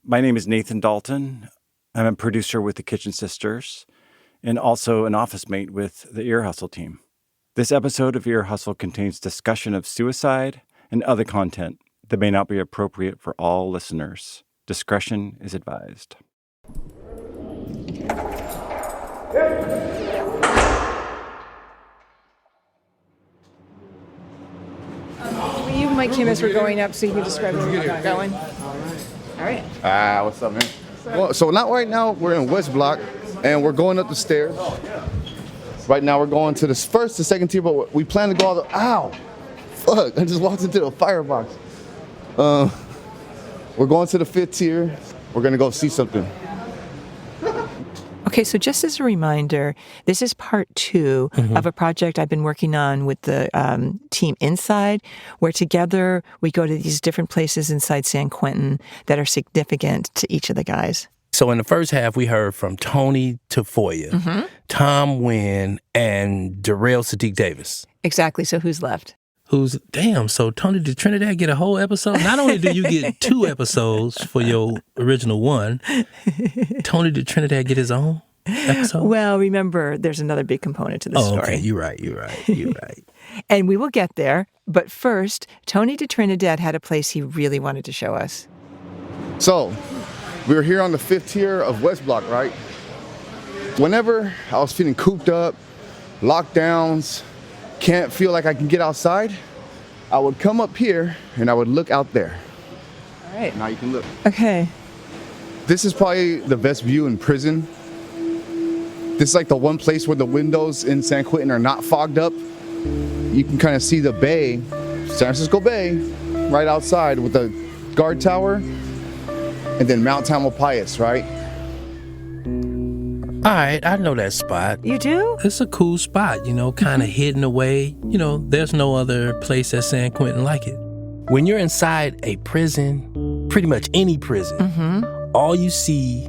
My name is Nathan Dalton. I'm a producer with the Kitchen Sisters and also an office mate with the Ear Hustle team. This episode of Ear Hustle contains discussion of suicide and other content that may not be appropriate for all listeners. Discretion is advised. You might came as we're going up so you can describe where we're going. All right. What's up, man? Well, so not right now, we're in West Block, and we're going up the stairs. Right now, we're going to the first to second tier, but we plan to go all the... Ow! Fuck, I just walked into the firebox. We're going to the 5th tier. We're going to go see something. Okay, so just as a reminder, this is part 2 of a project I've been working on with the team Inside, where together we go to these different places inside San Quentin that are significant to each of the guys. So in the first half, we heard from Tony Tafoya, Tom Wynn, and Darrell Sadiq Davis. Exactly, so who's left? So Tony, did Trinidad get a whole episode? Not only do you get 2 episodes for your original one, Tony, did Trinidad get his own episode? Well, remember, there's another big component to this story. Okay, you're right. And we will get there, but first, Tony de Trinidad had a place he really wanted to show us. So, we were here on the 5th tier of West Block, right? Whenever I was feeling cooped up, lockdowns, can't feel like I can get outside, I would come up here and I would look out there. All right. Now you can look. Okay. This is probably the best view in prison. This is like the one place where the windows in San Quentin are not fogged up. You can kind of see the bay, San Francisco Bay, right outside with the guard tower, and then Mount Tamalpais, right? All right, I know that spot. You do? It's a cool spot, kind of hidden away. There's no other place at San Quentin like it. When you're inside a prison, pretty much any prison, all you see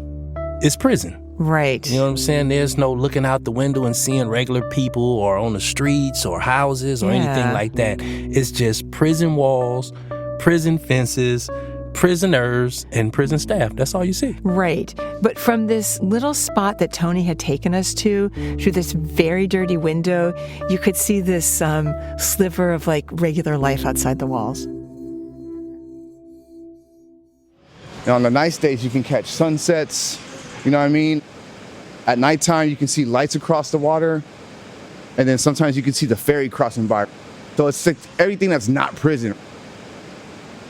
is prison. Right. You know what I'm saying? There's no looking out the window and seeing regular people or on the streets or houses or anything like that. It's just prison walls, prison fences, prisoners, and prison staff. That's all you see. Right. But from this little spot that Tony had taken us to, through this very dirty window, you could see this sliver of like regular life outside the walls. Now on the nice days, you can catch sunsets, you know what I mean? At nighttime, you can see lights across the water, and then sometimes you can see the ferry crossing by. So it's like everything that's not prison.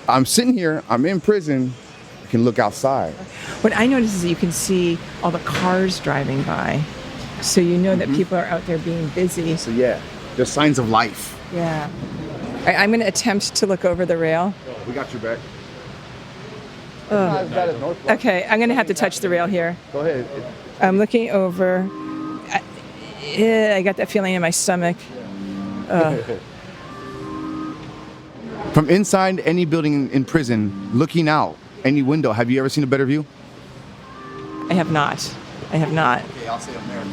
I'm sitting here, I'm in prison, you can look outside. What I notice is that you can see all the cars driving by. So you know that people are out there being busy. So yeah, there's signs of life. Yeah. All right, I'm going to attempt to look over the rail. We got your back. Okay, I'm going to have to touch the rail here. Go ahead. I'm looking over. I got that feeling in my stomach. From inside any building in prison, looking out any window, have you ever seen a better view? I have not. Okay, I'll say I'm there.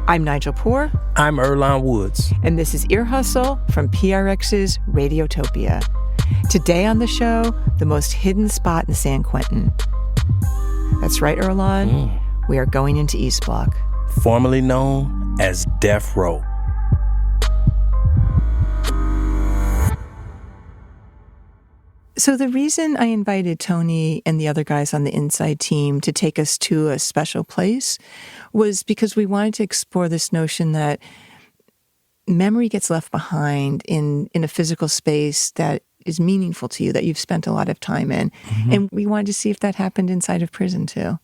I'm Nigel Poor. I'm Earlonne Woods. And this is Ear Hustle from PRX's Radiotopia. Today on the show, the most hidden spot in San Quentin. That's right, Earlonne. We are going into East Block. Formerly known as Death Row. So the reason I invited Tony and the other guys on the Inside team to take us to a special place was because we wanted to explore this notion that memory gets left behind in a physical space that is meaningful to you, that you've spent a lot of time in. And we wanted to see if that happened inside of prison too.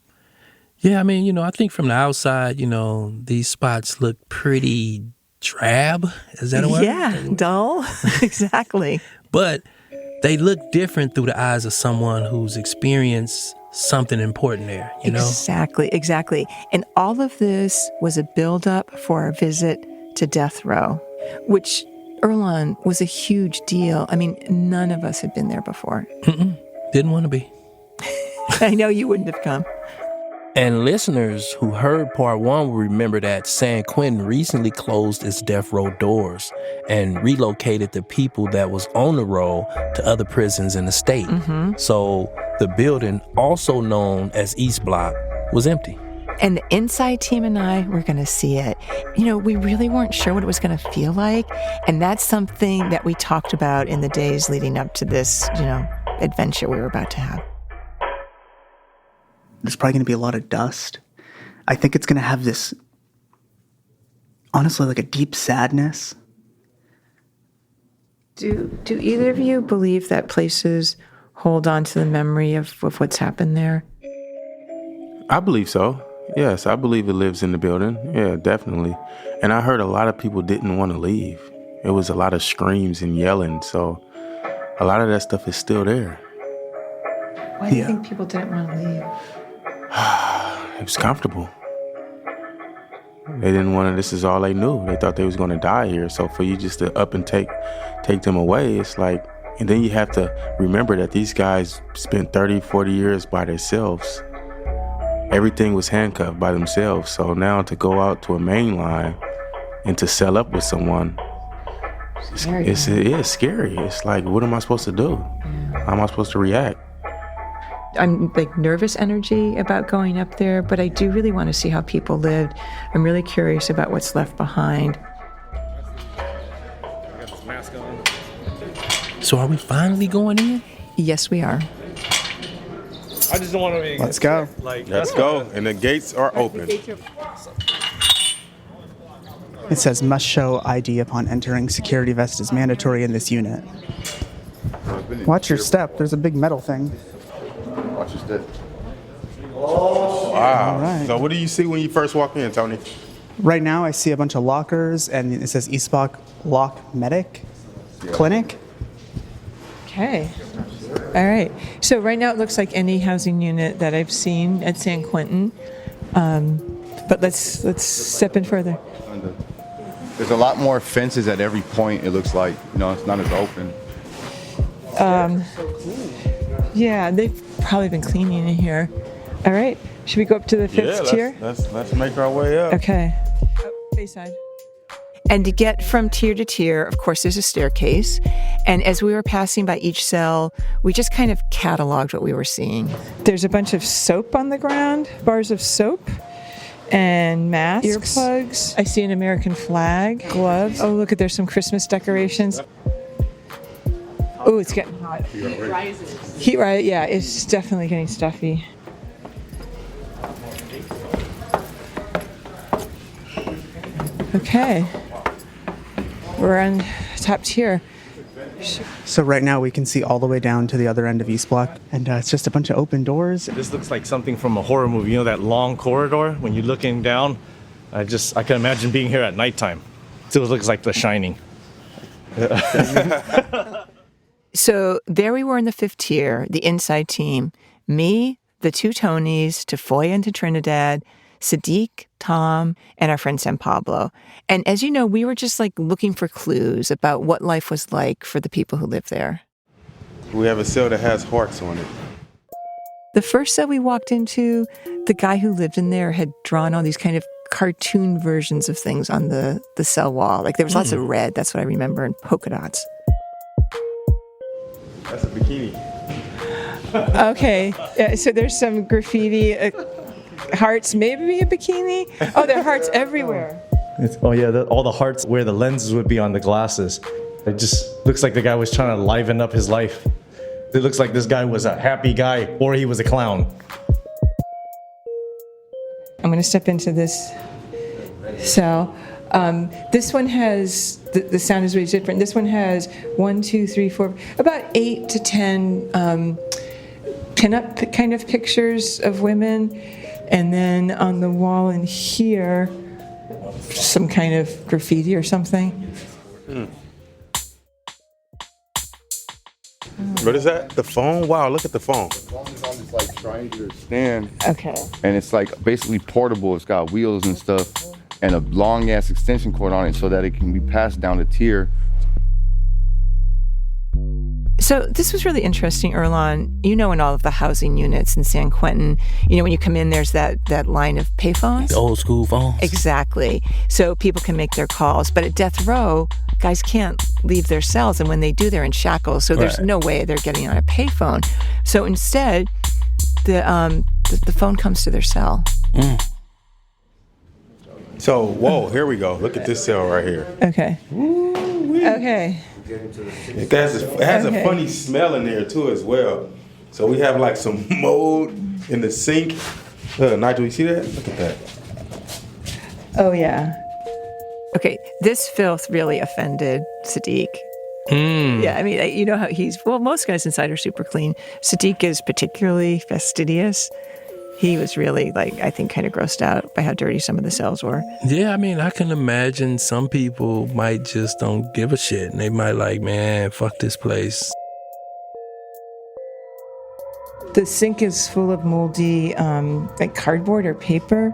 Yeah, I mean, I think from the outside, these spots look pretty drab. Is that a word? Yeah, dull. Exactly. But they look different through the eyes of someone who's experienced something important there, you know? Exactly. And all of this was a build-up for our visit to Death Row, which, Earlonne, was a huge deal. I mean, none of us had been there before. Didn't want to be. I know you wouldn't have come. And listeners who heard part one will remember that San Quentin recently closed its death row doors and relocated the people that was on the row to other prisons in the state. So the building, also known as East Block, was empty. And the inside team and I were going to see it. You know, we really weren't sure what it was going to feel like. And that's something that we talked about in the days leading up to this, adventure we were about to have. There's probably going to be a lot of dust. I think it's going to have this, honestly, like a deep sadness. Do either of you believe that places hold on to the memory of what's happened there? I believe so. Yes, I believe it lives in the building. Yeah, definitely. And I heard a lot of people didn't want to leave. It was a lot of screams and yelling, so a lot of that stuff is still there. Why do you think people didn't want to leave? It was comfortable. They didn't want to, this is all they knew. They thought they was going to die here. So for you just to up and take them away, it's like, and then you have to remember that these guys spent 30, 40 years by themselves. Everything was handcuffed by themselves. So now to go out to a main line and to cell up with someone, it is scary. It's like, what am I supposed to do? How am I supposed to react? I'm like nervous energy about going up there, but I do really want to see how people lived. I'm really curious about what's left behind. So are we finally going in? Yes, we are. I just don't want to be. Let's go. Let's go. And the gates are open. It says must show ID upon entering. Security vest is mandatory in this unit. Watch your step. There's a big metal thing. Watch your step. Wow. All right. So what do you see when you first walk in, Tony? Right now I see a bunch of lockers and it says East Block Lock Medic Clinic. Okay. All right. So right now it looks like any housing unit that I've seen at San Quentin. But let's step in further. There's a lot more fences at every point, it looks like. It's not as open. Yeah, they've probably been cleaning in here. All right. Should we go up to the fifth tier? Let's make our way up. Okay. Bayside. And to get from tier to tier, of course, there's a staircase. And as we were passing by each cell, we just kind of cataloged what we were seeing. There's a bunch of soap on the ground, bars of soap, and masks, earplugs. I see an American flag, gloves. Oh, look, there's some Christmas decorations. Oh, it's getting hot. Heat rises. Heat rise, yeah, it's definitely getting stuffy. Okay. We're on top tier. So right now we can see all the way down to the other end of East Block, and it's just a bunch of open doors. This looks like something from a horror movie. That long corridor when you're looking down. I can imagine being here at nighttime. Still looks like The Shining. So there we were in the fifth tier, the inside team. Me, the two Tonys, Tafoya and to Trinidad, Sadiq, Tom, and our friend San Pablo. And as you know, we were just like looking for clues about what life was like for the people who lived there. We have a cell that has hearts on it. The first cell we walked into, the guy who lived in there had drawn all these kind of cartoon versions of things on the cell wall. Like there was lots of red, that's what I remember, and polka dots. That's a bikini. Okay, so there's some graffiti, hearts, maybe a bikini. Oh, there are hearts everywhere. All the hearts where the lenses would be on the glasses. It just looks like the guy was trying to liven up his life. It looks like this guy was a happy guy or he was a clown. I'm going to step into this cell. This one has, the sound is really different. This one has 1, 2, 3, 4, about 8 to 10 pinup kind of pictures of women. And then on the wall in here, some kind of graffiti or something. What is that? The phone? Wow, look at the phone. The phone is on this like triangular stand. Okay. And it's like basically portable. It's got wheels and stuff and a long ass extension cord on it so that it can be passed down the tier. So this was really interesting, Earlonne. You know, in all of the housing units in San Quentin, when you come in, there's that line of payphones. The old school phones. Exactly. So people can make their calls. But at death row, guys can't leave their cells. And when they do, they're in shackles. So there's no way they're getting on a payphone. So instead, the phone comes to their cell. Mm. So, whoa, here we go. Look at this cell right here. Okay. Okay. It has a funny smell in there too as well. So we have like some mold in the sink. Nigel, you see that? Look at that. Oh yeah. Okay, this filth really offended Sadiq. Yeah, I mean, you know how most guys inside are super clean. Sadiq is particularly fastidious. He was really, I think, kind of grossed out by how dirty some of the cells were. Yeah, I mean, I can imagine some people might just don't give a shit. And they might man, fuck this place. The sink is full of moldy, cardboard or paper.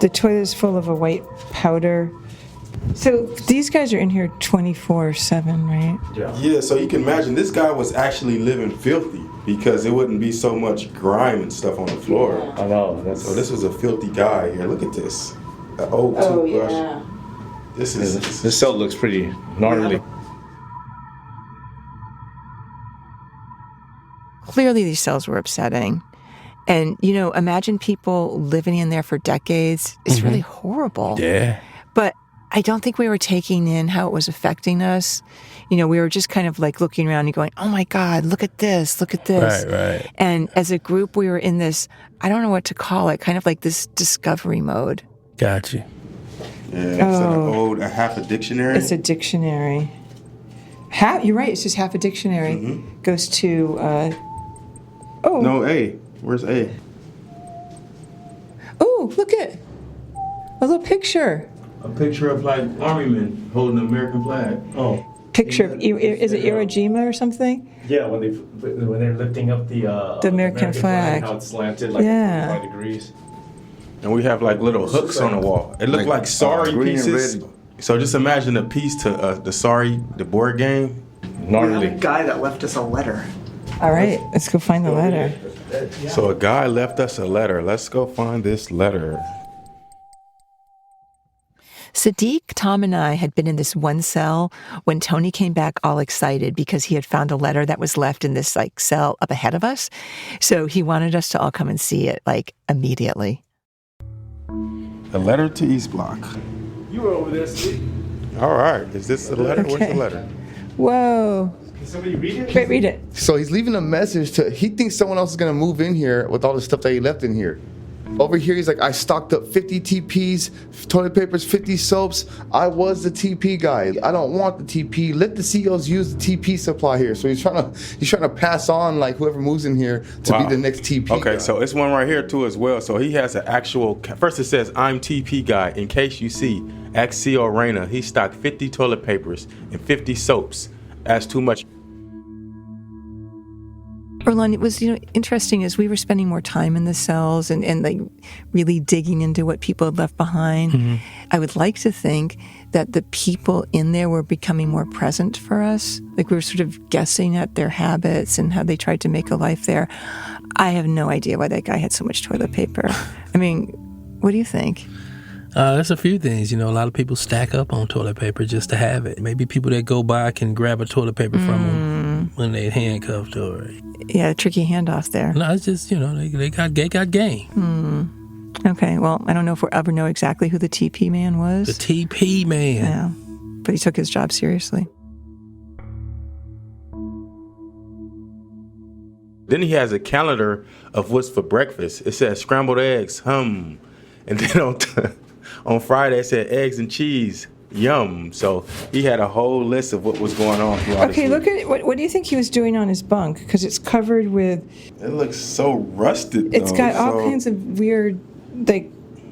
The toilet is full of a white powder. So these guys are in here 24/7, right? Yeah, so you can imagine this guy was actually living filthy because it wouldn't be so much grime and stuff on the floor. I know. So this was a filthy guy here. Look at this. The old toothbrush. Yeah. This cell looks pretty gnarly. Clearly these cells were upsetting. And, imagine people living in there for decades. It's really horrible. Yeah. But I don't think we were taking in how it was affecting us. We were just kind of looking around and going, oh my God, look at this, look at this. Right. And as a group, we were in this, I don't know what to call it, kind of like this discovery mode. Got you. Yeah, it's a half a dictionary. It's a dictionary. You're right, it's just half a dictionary. Mm-hmm. Goes to, No, A. Where's A? Oh, look at a little picture. A picture of army men holding the American flag. Oh. Picture of, is it Iwo Jima or something? Yeah, when they're lifting up the American flag. how it's slanted 45 degrees. And we have little hooks on the wall. It looked like sorry pieces. So just imagine a piece to the board game. Gnarly. We have a guy that left us a letter. All right, let's go find the letter. So a guy left us a letter. Let's go find this letter. Sadiq, Tom, and I had been in this one cell when Tony came back all excited because he had found a letter that was left in this cell up ahead of us. So he wanted us to all come and see it immediately. A letter to East Block. You were over there, Steve. All right. Is this the letter? Okay. Where's the letter? Whoa. Can somebody read it? Wait, read it. So he's leaving a message he thinks someone else is going to move in here with all the stuff that he left in here. Over here, he's like, I stocked up 50 TPs, toilet papers, 50 soaps. I was the TP guy. I don't want the TP. Let the CEOs use the TP supply here. So he's trying to pass on whoever moves in here to be the next TP Okay, guy. so it's one right here too as well. So he has an actual, first it says, I'm TP guy. In case you see, ask CEO Reyna. He stocked 50 toilet papers and 50 soaps. That's too much. Earlonne, it was interesting as we were spending more time in the cells and really digging into what people had left behind. Mm-hmm. I would like to think that the people in there were becoming more present for us. We were sort of guessing at their habits and how they tried to make a life there. I have no idea why that guy had so much toilet paper. I mean, what do you think? There's a few things. A lot of people stack up on toilet paper just to have it. Maybe people that go by can grab a toilet paper from them when they're handcuffed or... Yeah, tricky handoff there. No, it's just, they got game. Okay, well, I don't know if we'll ever know exactly who the TP man was. The TP man. Yeah, but he took his job seriously. Then he has a calendar of what's for breakfast. It says scrambled eggs, And then on Friday, it said eggs and cheese. Yum. So he had a whole list of what was going on throughout Okay, his look week. at it. What do you think he was doing on his bunk? Because it's covered with... It looks so rusted, It's got all kinds of weird,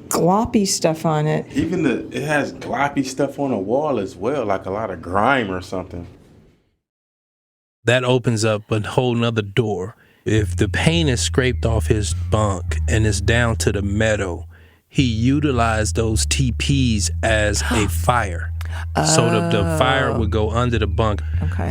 gloppy stuff on it. Even it has gloppy stuff on the wall as well, like a lot of grime or something. That opens up a whole nother door. If the paint is scraped off his bunk and it's down to the metal, he utilized those TPs as a fire. So the fire would go under the bunk, Okay.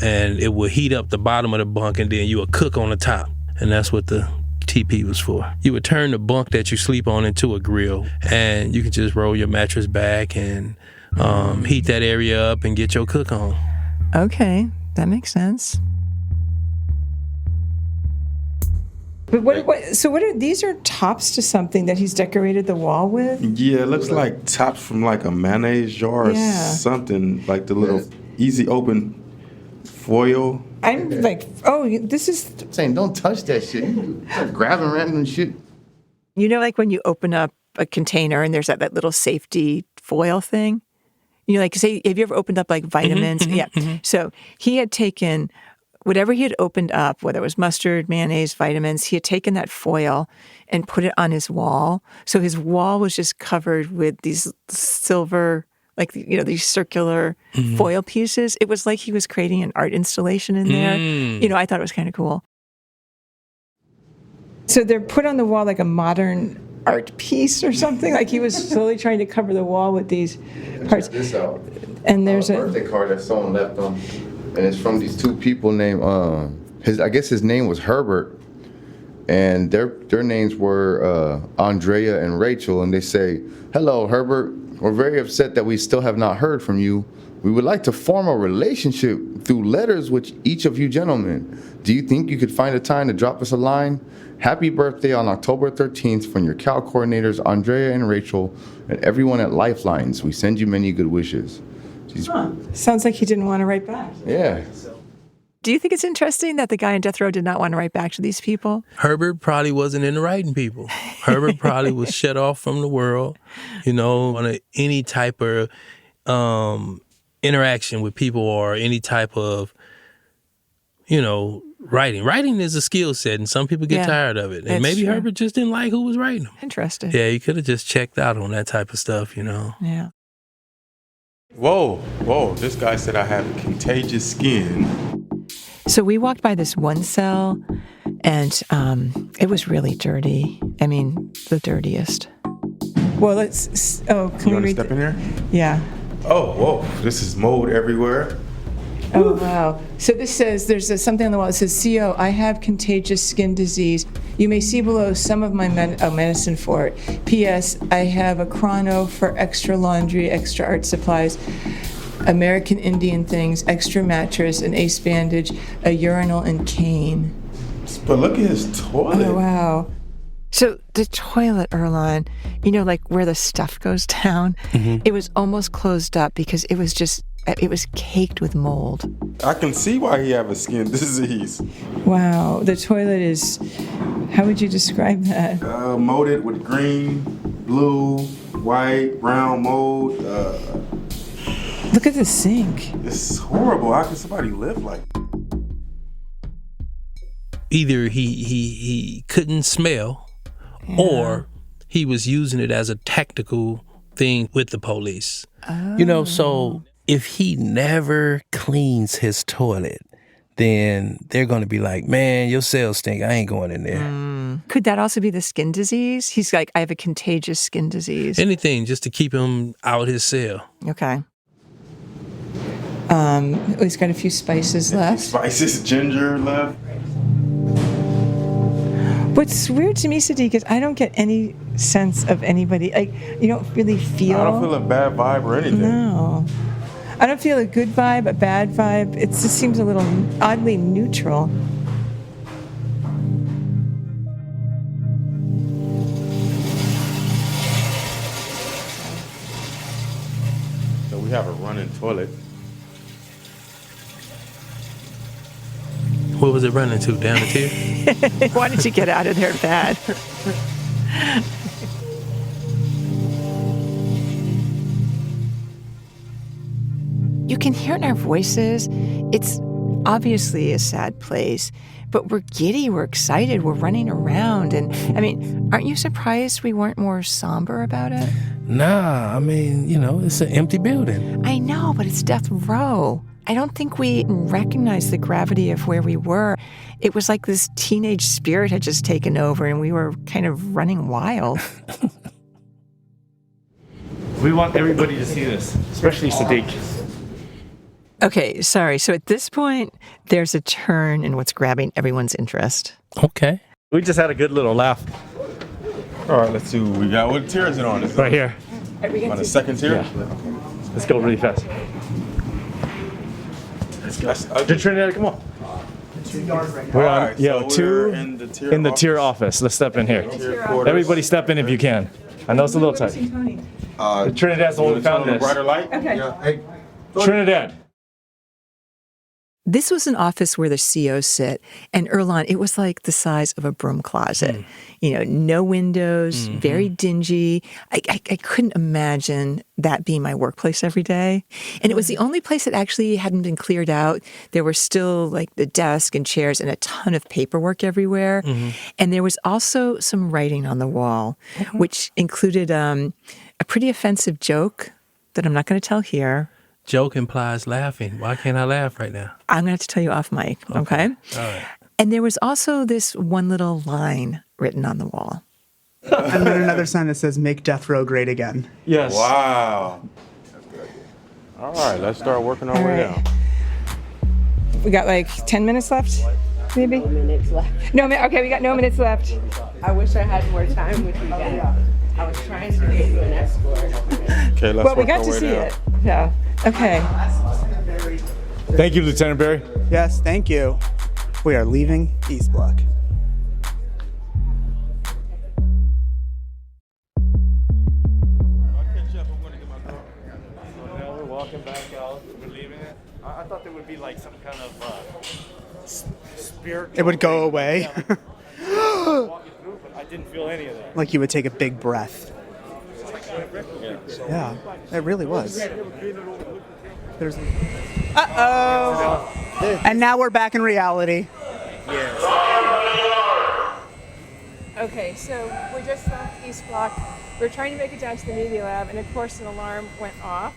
and it would heat up the bottom of the bunk, and then you would cook on the top. And that's what the TP was for. You would turn the bunk that you sleep on into a grill, and you could just roll your mattress back and heat that area up and get your cook on. Okay, that makes sense. But so what are these? Are tops to something that he's decorated the wall with? Yeah, it looks like tops from like a mayonnaise jar or something, like the little easy open foil. I'm like, oh, this is... I'm saying, don't touch that shit. You start grabbing random shit. You know, like when you open up a container and there's that little safety foil thing? You know, like, say, have you ever opened up like vitamins? So he had taken whatever he had opened up, whether it was mustard, mayonnaise, vitamins, he had taken that foil and put it on his wall. So his wall was just covered with these silver, like, you know, these circular foil pieces. It was like he was creating an art installation in there. You know, I thought it was kind of cool. So they're put on the wall like a modern art piece or something. Like he was slowly trying to cover the wall with these parts. Check this out. And there's a birthday card that someone left on, and it's from these two people named I guess his name was Herbert, and their names were Andrea and Rachel, and they say, "Hello, Herbert. We're very upset that we still have not heard from you. We would like to form a relationship through letters with each of you gentlemen. Do you think you could find a time to drop us a line? Happy birthday on October 13th from your CAL coordinators, Andrea and Rachel, and everyone at Lifelines. We send you many good wishes." Sounds like he didn't want to write back. Yeah. Do you think it's interesting that the guy in death row did not want to write back to these people? Herbert probably wasn't into writing people. Herbert probably was shut off from the world, you know, on any type of interaction with people or any type of, you know, writing. Writing is a skill set, and some people get tired of it. And maybe true. Herbert just didn't like who was writing them. Interesting. Yeah, he could have just checked out on that type of stuff, you know. Yeah. Whoa, this guy said I have contagious skin. So we walked by this one cell, and it was really dirty. I mean, the dirtiest. Well, let's... Oh, can You we want to read... step in here? Yeah. Oh, whoa, this is mold everywhere. Oh, wow. So this says, there's something on the wall that says, CO, I have contagious skin disease. You may see below some of my medicine for it. P.S. I have a chrono for extra laundry, extra art supplies, American Indian things, extra mattress, an ace bandage, a urinal, and cane. But look at his toilet. Oh, wow. So the toilet, Earlonne, you know, like where the stuff goes down, it was almost closed up because it was caked with mold. I can see why he have a skin disease. Wow. The toilet is, how would you describe that? Molded with green, blue, white, brown mold. Look at the sink. This is horrible. How can somebody live like that? Either he couldn't smell, or he was using it as a tactical thing with the police. Oh. You know, so if he never cleans his toilet, then they're going to be like, man, your cells stink. I ain't going in there. Could that also be the skin disease? He's like, I have a contagious skin disease. Anything just to keep him out his cell. Okay. He's got a few spices left. Spices, ginger left. What's weird to me, Sadiq, is I don't get any sense of anybody. Like, you don't really feel... I don't feel a bad vibe or anything. No. I don't feel a good vibe, a bad vibe. It just seems a little oddly neutral. So we have a running toilet. What was it running to? Down the tier? Why did you get out of there bad? You can hear in our voices, it's obviously a sad place, but we're giddy, we're excited, we're running around. And I mean, aren't you surprised we weren't more somber about it? Nah, I mean, you know, it's an empty building. I know, but it's death row. I don't think we recognized the gravity of where we were. It was like this teenage spirit had just taken over and we were kind of running wild. We want everybody to see this, especially Sadiq. Okay, sorry. So at this point, there's a turn in what's grabbing everyone's interest. Okay. We just had a good little laugh. All right, let's see what we got. What tier is it on? Is it Right here. on the second tier? Yeah. Let's go really fast. Trinidad, come on. We're on, Alright, yo, so two we're in the tier office. Let's step in here. Everybody step in if you can. I know it's a little tight. Trinidad's the one who found this. Brighter light? Okay. Yeah. Hey, Trinidad. This was an office where the COs sit, and Earlonne, it was like the size of a broom closet. No windows, very dingy. I couldn't imagine that being my workplace every day. And it was the only place that actually hadn't been cleared out. There were still like the desk and chairs and a ton of paperwork everywhere. And there was also some writing on the wall, which included a pretty offensive joke that I'm not going to tell here. Joke implies laughing. Why can't I laugh right now? I'm going to have to tell you off mic, okay? All right. And there was also this one little line written on the wall. And then another sign that says, make death row great again. Yes. wow. All right, let's start working our way down. We got like 10 minutes left, maybe? No minutes left. Okay, we got no minutes left. I wish I had more time with you guys. I was trying to get you an escort. Okay, let's Well, we work got our to way see down. it. Yeah. Okay. Thank you, Lieutenant Berry. Yes, thank you. We are leaving East Block. Now we're walking back out. We're leaving it. I thought there would be like some kind of spirit. It would go away. Walking through, but I didn't feel any of that. Like you would take a big breath. Yeah, it really was. There's. Uh-oh. And now we're back in reality. Okay, so we just left East Block. We're trying to make it down to the media lab, and of course an alarm went off.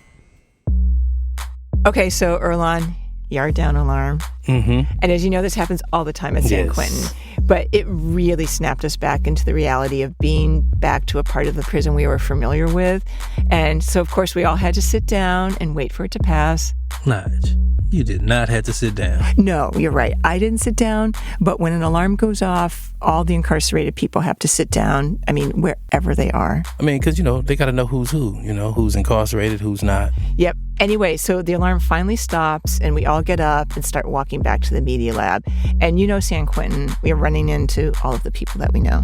Okay, so Earlonne, yard down alarm. And as you know, this happens all the time at San Quentin. But it really snapped us back into the reality of being back to a part of the prison we were familiar with. And so, of course, we all had to sit down and wait for it to pass. Nige, you did not have to sit down. No, you're right. I didn't sit down. But when an alarm goes off, all the incarcerated people have to sit down. I mean, wherever they are. I mean, because, they got to know who's who, who's incarcerated, who's not. Yep. Anyway, so the alarm finally stops, and we all get up and start walking back to the media lab. And San Quentin, we are running into all of the people that we know.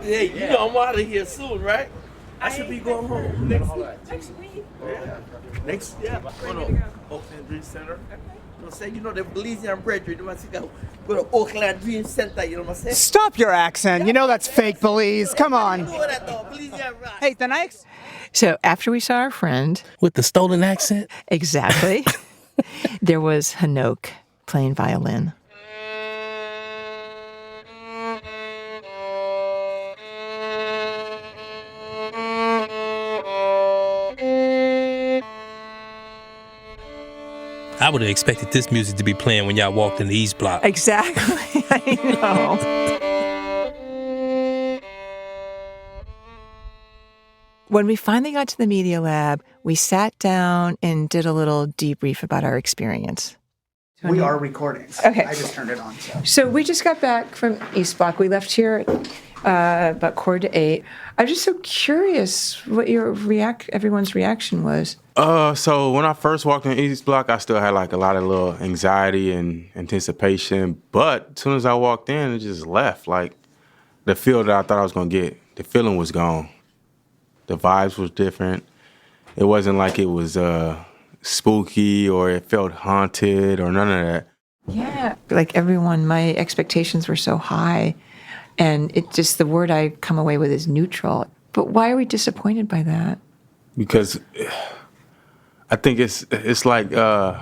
Hey, I'm out of here soon, right? I should be going home next week. Next, Oakland Dream Center. You know what I'm saying? The Belizean brethren, you know what I'm saying? Go to Oakland Dream Center, you know what I'm saying? Stop your accent. You know that's fake Belize. Come on. Hey, the next. So after we saw our friend, With the stolen accent? exactly, there was Hanok playing violin. I would have expected this music to be playing when y'all walked in the East Block. Exactly, I know. When we finally got to the media lab, we sat down and did a little debrief about our experience. We are recording. Okay. I just turned it on. So we just got back from East Block. We left here about 7:45. I'm just so curious what everyone's reaction was. So when I first walked in East Block, I still had like a lot of little anxiety and anticipation. But as soon as I walked in, it just left. Like the feel that I thought I was gonna get, the feeling was gone. The vibes was different. It wasn't like it was spooky or it felt haunted or none of that. Yeah, like everyone, my expectations were so high, and the word I come away with is neutral. But why are we disappointed by that? Because I think it's like that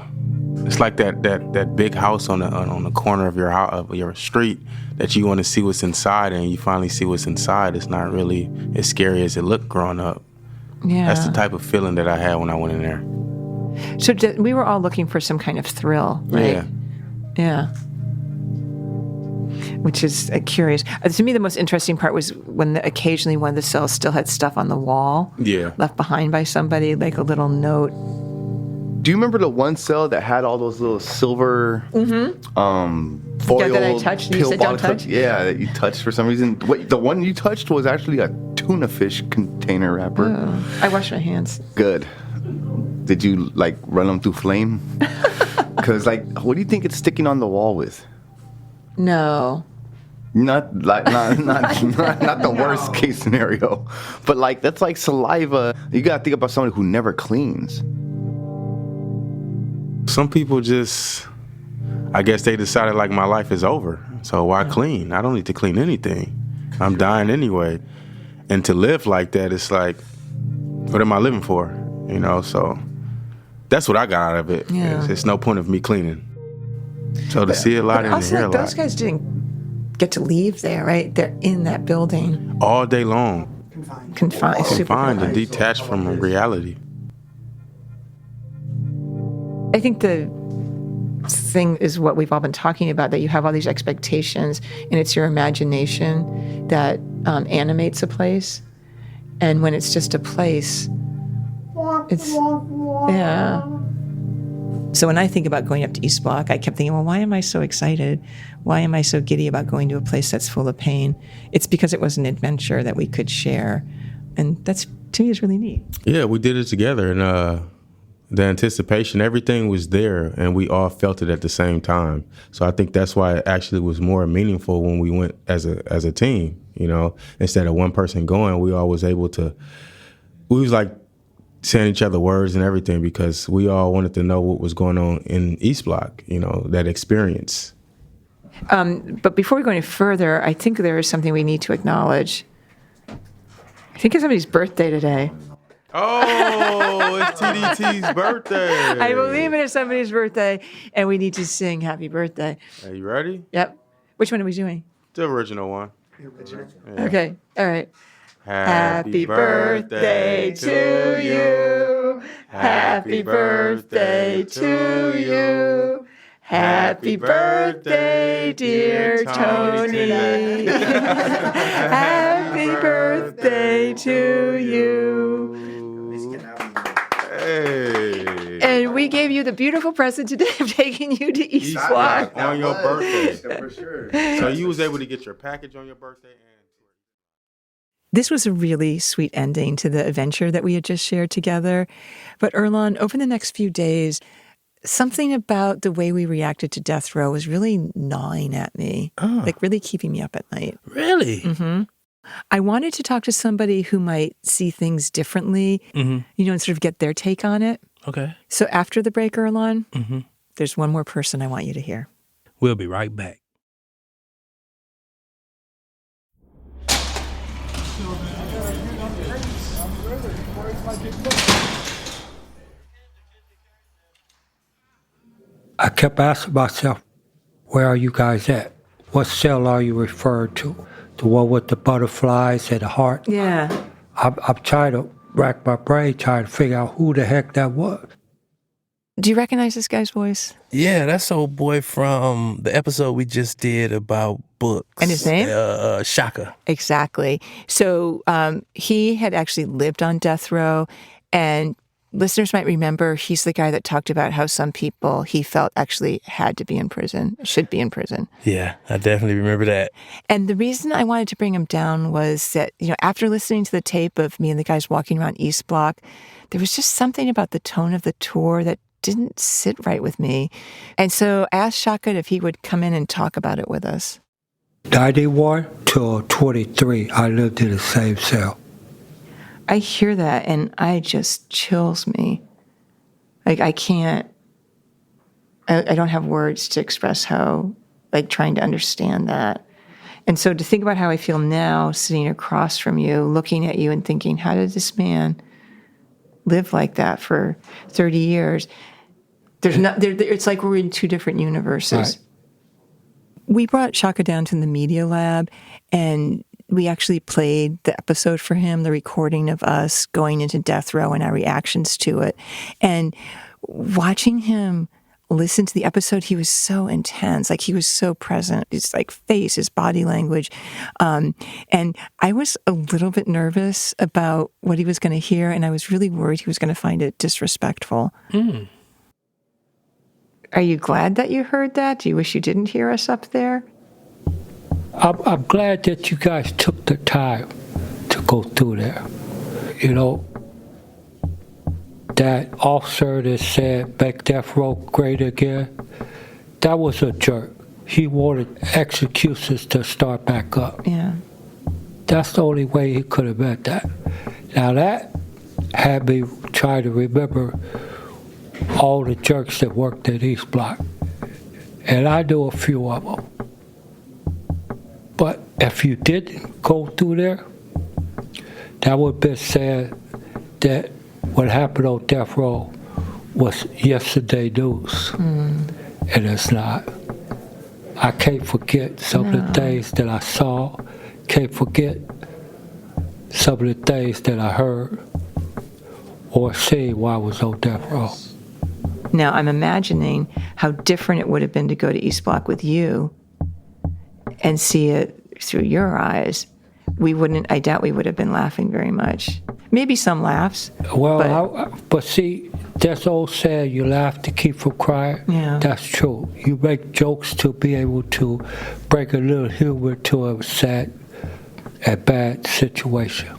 big house on the corner of your street that you want to see what's inside, and you finally see what's inside. It's not really as scary as it looked growing up. Yeah, That's the type of feeling that I had when I went in there. So we were all looking for some kind of thrill, right? Yeah. Yeah. which is curious. To me, the most interesting part was when occasionally one of the cells still had stuff on the wall left behind by somebody, like a little note. Do you remember the one cell that had all those little silver foil that I touched and you said don't touch? Yeah, that you touched for some reason. The one you touched was actually a tuna fish container wrapper. Oh, I washed my hands. Good. Did you like run them through flame? Because what do you think it's sticking on the wall with? No. Not the worst case scenario, but that's like saliva. You gotta think about somebody who never cleans. Some people just, I guess they decided my life is over, so why clean? I don't need to clean anything. I'm dying anyway. And to live like that, it's like, what am I living for? So that's what I got out of it. Yeah. It's no point of me cleaning. So to see a lot and hear a lot. Those guys didn't get to leave there, right? They're in that building. All day long. Confined and detached from reality. I think the thing is what we've all been talking about, that you have all these expectations and it's your imagination that animates a place. And when it's just a place, it's, yeah. So when I think about going up to East Block, I kept thinking, well, why am I so excited? Why am I so giddy about going to a place that's full of pain? It's because it was an adventure that we could share. And that's, to me, is really neat. Yeah, we did it together. And the anticipation, everything was there, and we all felt it at the same time. So I think that's why it actually was more meaningful when we went as a team, Instead of one person going, we all was able to, we was like saying each other words and everything because we all wanted to know what was going on in East Block, that experience. But before we go any further, I think there is something we need to acknowledge. I think it's somebody's birthday today. Oh, it's TDT's birthday. I believe it is somebody's birthday, and we need to sing happy birthday. Are you ready? Yep. Which one are we doing? The original one. The original? Yeah. Okay. All right. Happy birthday to you. Happy birthday to you. Happy birthday, dear Tony. Happy birthday to you. Hey. And we gave you the beautiful present today of taking you to East Block. On your birthday. For sure. So you was able to get your package on your birthday? This was a really sweet ending to the adventure that we had just shared together. But Earlonne, over the next few days, something about the way we reacted to death row was really gnawing at me, really keeping me up at night. Really? Mm-hmm. I wanted to talk to somebody who might see things differently, and sort of get their take on it. Okay. So after the break, Earlonne, there's one more person I want you to hear. We'll be right back. I kept asking myself, where are you guys at? What cell are you referring to? The one with the butterflies and the heart? Yeah. I'm trying to rack my brain, trying to figure out who the heck that was. Do you recognize this guy's voice? Yeah, that's old boy from the episode we just did about books. And his name? Shaka. Exactly. So he had actually lived on death row, and listeners might remember he's the guy that talked about how some people he felt actually had to be in prison, should be in prison. Yeah, I definitely remember that. And the reason I wanted to bring him down was that, after listening to the tape of me and the guys walking around East Block, there was just something about the tone of the tour that didn't sit right with me. And so I asked Shaka if he would come in and talk about it with us. 91 to 23, I lived in the same cell. I hear that and it just chills me. I can't, I don't have words to express how, trying to understand that. And so to think about how I feel now, sitting across from you, looking at you and thinking, how did this man live like that for 30 years? It's like we're in two different universes. Right. We brought Shaka down to the media lab, and we actually played the episode for him, the recording of us going into death row and our reactions to it. And watching him listened to the episode, he was so intense. Like, he was so present. His like face, his body language. And I was a little bit nervous about what he was going to hear, and I was really worried he was going to find it disrespectful. Are you glad that you heard that? Do you wish you didn't hear us up there? I'm glad that you guys took the time to go through there. You know, that officer that said, make death row great again, that was a jerk. He wanted executions to start back up. Yeah. That's the only way he could have meant that. Now that had me try to remember all the jerks that worked at East Block. And I knew a few of them. But if you didn't go through there, that would have been said that what happened on death row was yesterday news. And it's not. I can't forget some of the things that I saw, can't forget some of the things that I heard or seen while I was on death row. Now, I'm imagining how different it would have been to go to East Block with you and see it through your eyes. I doubt we would have been laughing very much. Maybe some laughs. Well, but see, that's old saying, you laugh to keep from crying. Yeah. That's true. You make jokes to be able to bring a little humor to a sad and bad situation.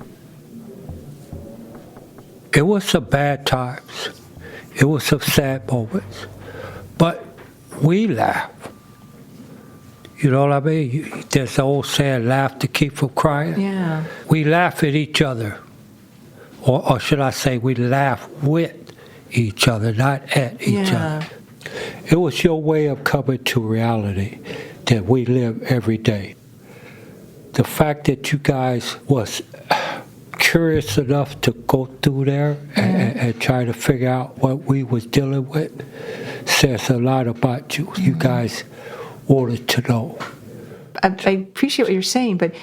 It was some bad times. It was some sad moments. But we laugh. You know what I mean? There's the old saying, laugh to keep from crying. Yeah. We laugh at each other. Or should I say, we laugh with each other, not at each other. It was your way of coming to reality that we live every day. The fact that you guys was curious enough to go through there and try to figure out what we was dealing with says a lot about you. You guys wanted to know. I appreciate what you're saying, but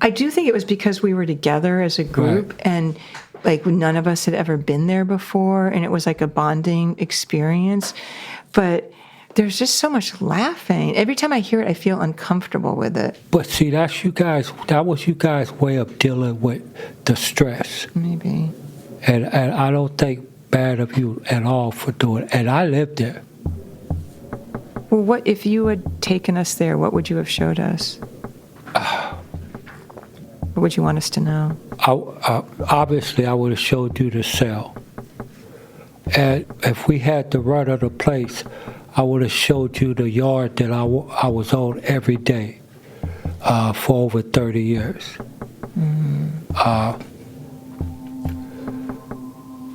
I do think it was because we were together as a group, and like none of us had ever been there before, and it was like a bonding experience. But there's just so much laughing. Every time I hear it, I feel uncomfortable with it. But see, that's you guys. That was you guys' way of dealing with the stress. Maybe. And I don't think bad of you at all for doing it. And I lived there. Well, what if you had taken us there? What would you have showed us? What would you want us to know? Obviously, I would have showed you the cell. And if we had the run of the place, I would have showed you the yard that I was on every day for over 30 years.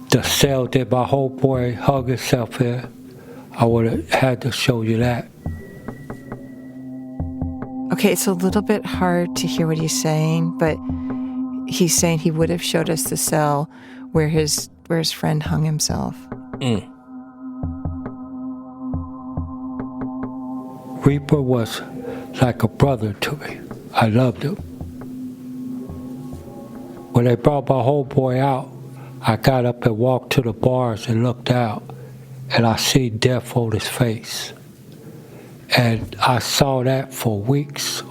The cell that my homeboy hung himself in, I would have had to show you that. Okay, it's a little bit hard to hear what he's saying, but he's saying he would have showed us the cell where his friend hung himself. Reaper was like a brother to me. I loved him. When they brought my homeboy out, I got up and walked to the bars and looked out, and I seen death on his face. And I saw that for weeks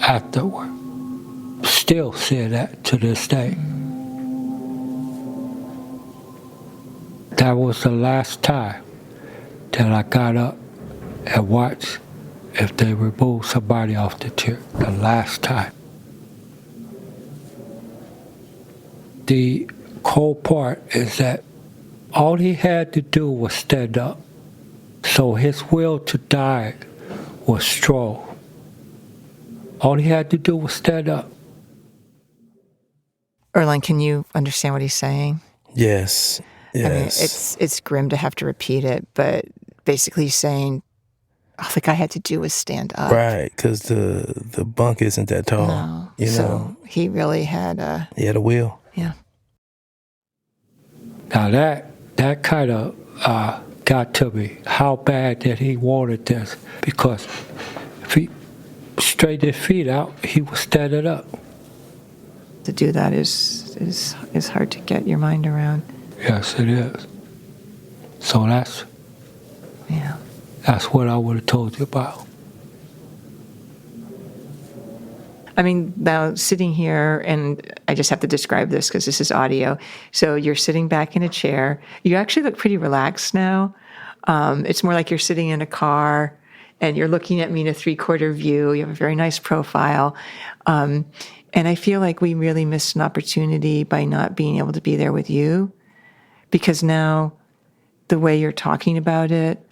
afterward. Still see that to this day. That was the last time that I got up and watched if they removed somebody off the chair. The last time. The cold part is that all he had to do was stand up. So his will to die was strong. All he had to do was stand up. Earlonne, can you understand what he's saying? Yes. I mean, it's grim to have to repeat it, but basically he's saying, all the guy had to do was stand up. Right, because the bunk isn't that tall. No. You know? So he really had He had a will. Yeah. Now that kind of got to me, how bad that he wanted this, because if he straightened his feet out, he was standing up. To do that is hard to get your mind around. Yes, it is. So that's... Yeah. That's what I would have told you about. I mean, now sitting here, and I just have to describe this because this is audio. So you're sitting back in a chair. You actually look pretty relaxed now. It's more like you're sitting in a car and you're looking at me in a 3/4 view. You have a very nice profile. And I feel like we really missed an opportunity by not being able to be there with you, because now the way you're talking about it,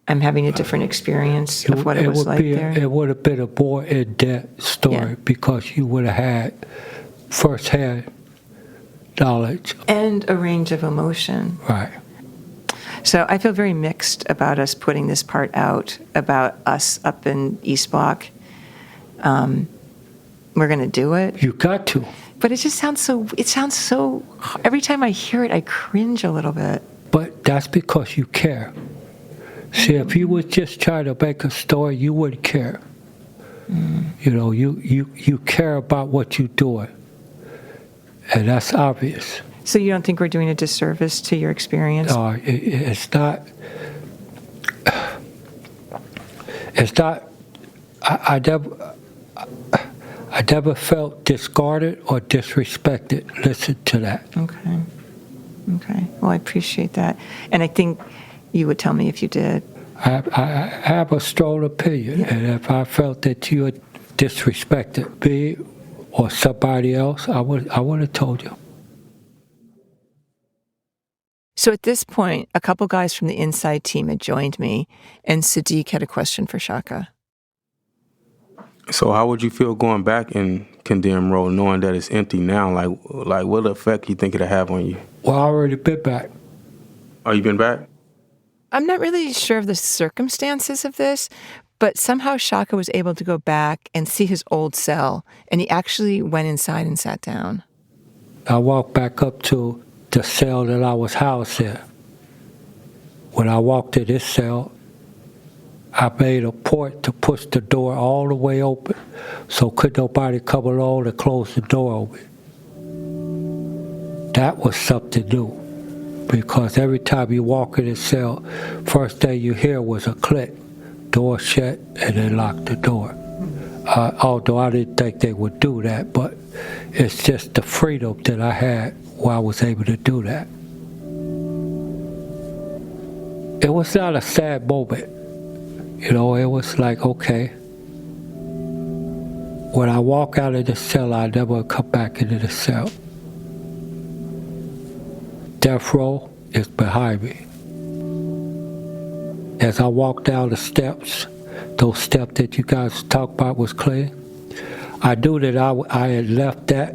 I'm having a different experience of what it was like there. It would have been a more in-depth story because you would have had first-hand knowledge. And a range of emotion. Right. So I feel very mixed about us putting this part out, about us up in East Block. We're going to do it. You got to. But it just sounds so, every time I hear it, I cringe a little bit. But that's because you care. See, if you would just try to make a story, you wouldn't care. You know, you care about what you're doing. And that's obvious. So you don't think we're doing a disservice to your experience? No, it's not. It's not. I never felt discarded or disrespected. Listen to that. Okay. Well, I appreciate that. And I think you would tell me if you did. I have a strong opinion, and if I felt that you had disrespected me or somebody else, I would have told you. So at this point, a couple guys from the inside team had joined me, and Sadiq had a question for Shaka. So how would you feel going back in Condemned Row, knowing that it's empty now? Like what effect you think it'll have on you? Well, I already been back. Oh, you been back? I'm not really sure of the circumstances of this, but somehow Shaka was able to go back and see his old cell, and he actually went inside and sat down. I walked back up to the cell that I was housed in. When I walked to this cell, I made a point to push the door all the way open, so could nobody come along and close the door on me. That was something new, because every time you walk in the cell, first thing you hear was a click, door shut, and they locked the door. Although I didn't think they would do that, but it's just the freedom that I had where I was able to do that. It was not a sad moment. You know, it was like, okay, when I walk out of the cell, I never come back into the cell. Death row is behind me. As I walk down the steps, those steps that you guys talked about was clean, I knew that I had left that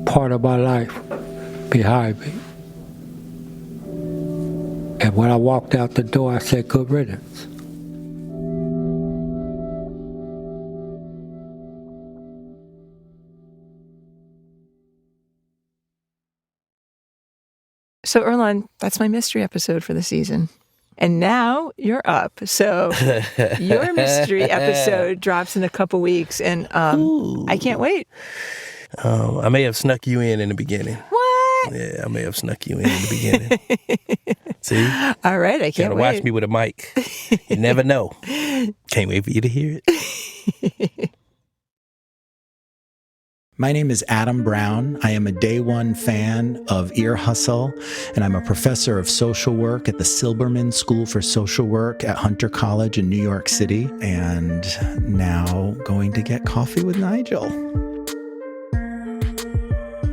part of my life behind me. And when I walked out the door, I said, good riddance. So, Earlonne, that's my mystery episode for the season. And now you're up. So your mystery episode drops in a couple weeks, and I can't wait. I may have snuck you in the beginning. What? Yeah, I may have snuck you in the beginning. See? All right, I can't wait. wait. Watch me with a mic. You never know. Can't wait for you to hear it. My name is Adam Brown. I am a day one fan of Ear Hustle, and I'm a professor of social work at the Silberman School for Social Work at Hunter College in New York City, and now going to get coffee with Nigel.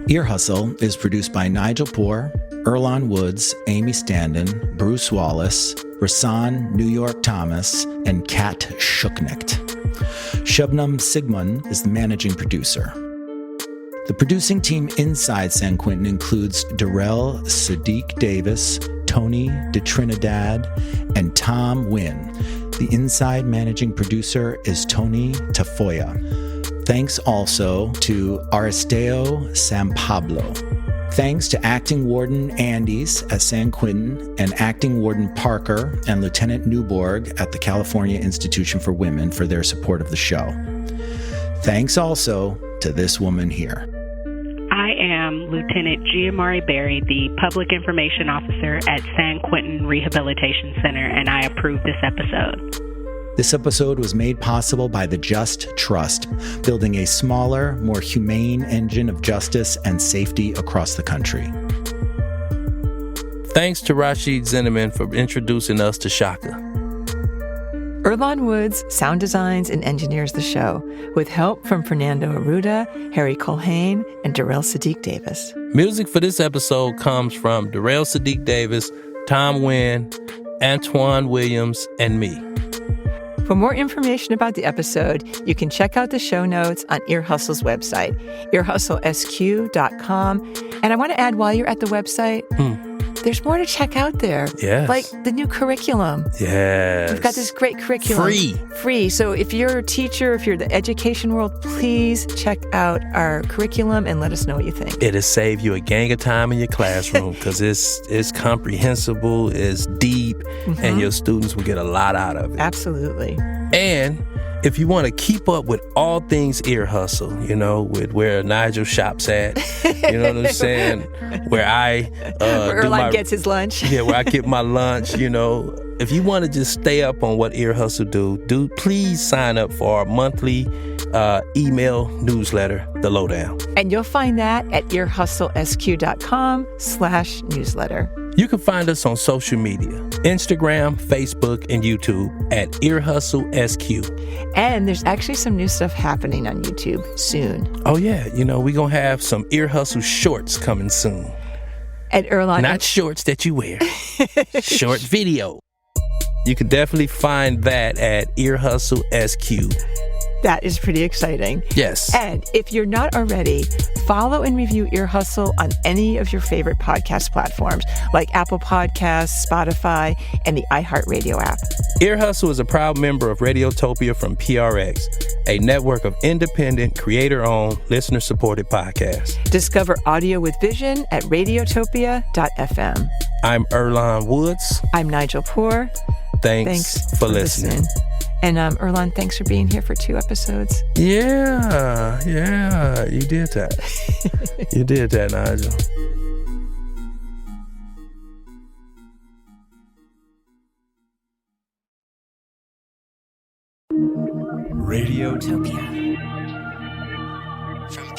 Ear Hustle is produced by Nigel Poor, Earlonne Woods, Amy Standen, Bruce Wallace, Rasan New York Thomas, and Kat Schucknecht. Shubnam Sigmund is the managing producer. The producing team inside San Quentin includes Darrell Sadiq Davis, Tony de Trinidad, and Tom Wynn. The inside managing producer is Tony Tafoya. Thanks also to Aristeo San Pablo. Thanks to Acting Warden Andes at San Quentin and Acting Warden Parker and Lieutenant Newborg at the California Institution for Women for their support of the show. Thanks also to this woman here. I am Lieutenant Guim'Mara Berry, the Public Information Officer at San Quentin Rehabilitation Center, and I approve this episode. This episode was made possible by the Just Trust, building a smaller, more humane engine of justice and safety across the country. Thanks to Rashid Zinneman for introducing us to Shaka. Earlonne Woods sound designs and engineers the show, with help from Fernando Arruda, Harry Colhane, and Darrell Sadiq Davis. Music for this episode comes from Darrell Sadiq Davis, Tom Wynn, Antoine Williams, and me. For more information about the episode, you can check out the show notes on Ear Hustle's website, earhustlesq.com. And I want to add, while you're at the website, there's more to check out there. Yes. Like the new curriculum. Yes. We've got this great curriculum. Free. So if you're a teacher, if you're in the education world, please check out our curriculum and let us know what you think. It'll save you a gang of time in your classroom because it's comprehensible, it's deep, and your students will get a lot out of it. Absolutely. And if you want to keep up with all things Ear Hustle, with where Nigel shops at, you know what I'm saying? Where I where Earlonne gets his lunch. Yeah, where I get my lunch, If you want to just stay up on what Ear Hustle do please sign up for our monthly email newsletter, The Lowdown. And you'll find that at earhustlesq.com/newsletter. You can find us on social media, Instagram, Facebook, and YouTube at Ear Hustle SQ. And there's actually some new stuff happening on YouTube soon. Oh, yeah. We're going to have some Ear Hustle shorts coming soon. At Earlonne. Not shorts that you wear. Short video. You can definitely find that at Ear Hustle SQ. That is pretty exciting. Yes. And if you're not already, follow and review Ear Hustle on any of your favorite podcast platforms like Apple Podcasts, Spotify, and the iHeartRadio app. Ear Hustle is a proud member of Radiotopia from PRX, a network of independent, creator-owned, listener-supported podcasts. Discover audio with vision at radiotopia.fm. I'm Earlonne Woods. I'm Nigel Poor. Thanks for listening. And Earlonne, thanks for being here for 2 episodes. Yeah, you did that. You did that, Nigel. Radiotopia from